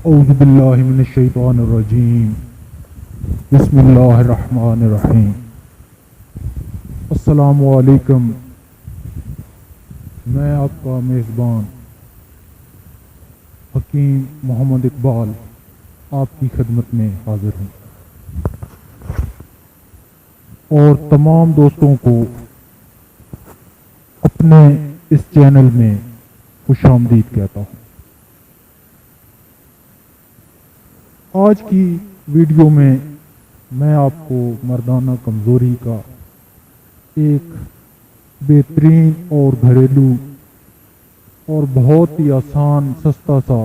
اعوذ باللہ من الشیطان الرجیم بسم اللہ الرحمن الرحیم السلام علیکم۔ میں آپ کا میزبان حکیم محمد اقبال آپ کی خدمت میں حاضر ہوں اور تمام دوستوں کو اپنے اس چینل میں خوش آمدید کہتا ہوں۔ آج کی ویڈیو میں آپ کو مردانہ کمزوری کا ایک بہترین اور گھریلو اور بہت ہی آسان سستا سا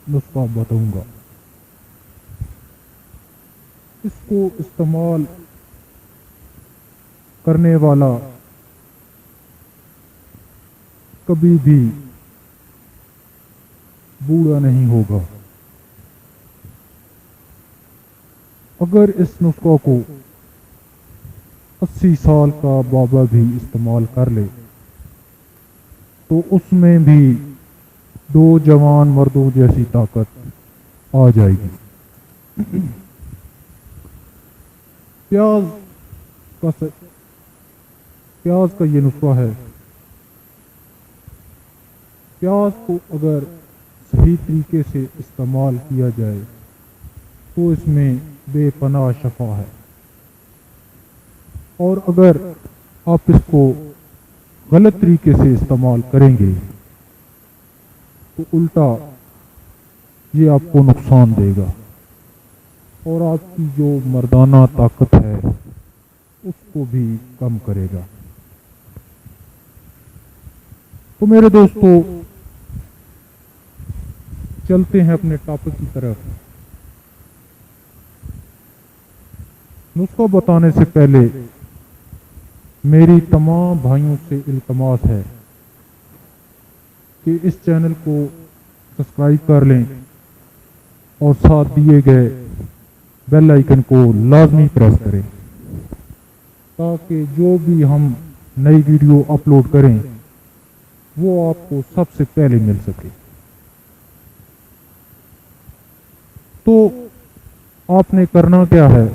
نسخہ بتاؤں گا۔ اس کو استعمال کرنے والا کبھی بھی بوڑھا نہیں ہوگا۔ اگر اس نسخہ کو 80 سال کا بابا بھی استعمال کر لے تو اس میں بھی 2 جوان مردوں جیسی طاقت آ جائے گی۔ پیاز کا یہ نسخہ ہے۔ پیاز کو اگر صحیح طریقے سے استعمال کیا جائے تو اس میں بے پناہ شفا ہے، اور اگر آپ اس کو غلط طریقے سے استعمال کریں گے تو الٹا یہ آپ کو نقصان دے گا اور آپ کی جو مردانہ طاقت ہے اس کو بھی کم کرے گا۔ تو میرے دوستو، چلتے ہیں اپنے ٹاپک کی طرف۔ نسخہ بتانے سے پہلے میری تمام بھائیوں سے التماس ہے کہ اس چینل کو سبسکرائب کر لیں اور ساتھ دیے گئے بیل آئیکن کو لازمی پریس کریں تاکہ جو بھی ہم نئی ویڈیو اپلوڈ کریں وہ آپ کو سب سے پہلے مل سکے۔ تو آپ نے کرنا کیا ہے،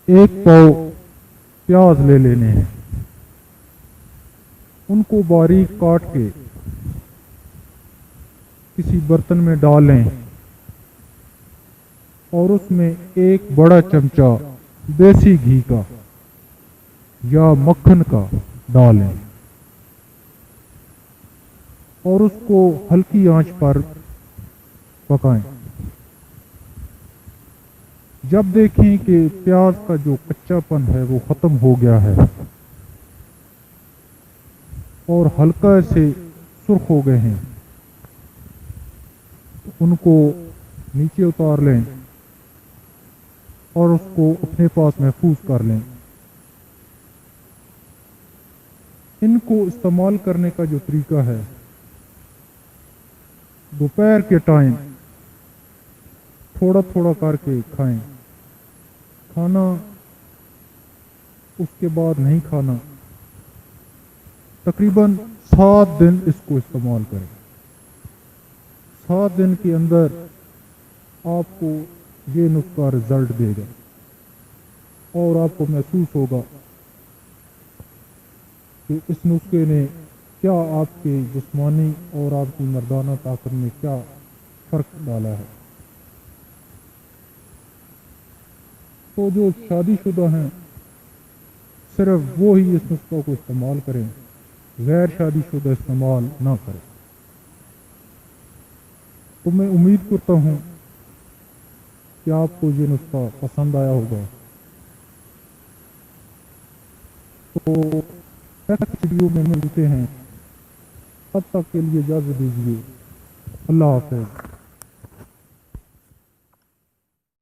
1 پاؤ پیاز لے لینے ہیں، ان کو باریک کاٹ کے کسی برتن میں ڈال لیں اور اس میں 1 بڑا چمچہ دیسی گھی کا یا مکھن کا ڈالیں اور اس کو ہلکی آنچ پر پکائیں۔ جب دیکھیں کہ پیاز کا جو کچا پن ہے وہ ختم ہو گیا ہے اور ہلکا سے سرخ ہو گئے ہیں تو ان کو نیچے اتار لیں اور اس کو اپنے پاس محفوظ کر لیں۔ ان کو استعمال کرنے کا جو طریقہ ہے، دوپہر کے ٹائم تھوڑا تھوڑا کر کے کھائیں، کھانا اس کے بعد نہیں کھانا۔ تقریباً 7 دن اس کو استعمال کریں۔ 7 دن کے اندر آپ کو یہ نسخہ رزلٹ دے گا اور آپ کو محسوس ہوگا کہ اس نسخے نے کیا آپ کے جسمانی اور آپ کی مردانہ طاقت میں کیا فرق ڈالا ہے۔ تو جو شادی شدہ ہیں صرف وہی اس نسخہ کو استعمال کریں، غیر شادی شدہ استعمال نہ کریں۔ تو میں امید کرتا ہوں کہ آپ کو یہ نسخہ پسند آیا ہوگا۔ تو نیکسٹ ویڈیو میں ملتے ہیں، تب تک کے لیے اجازت دیجیے۔ اللہ حافظ۔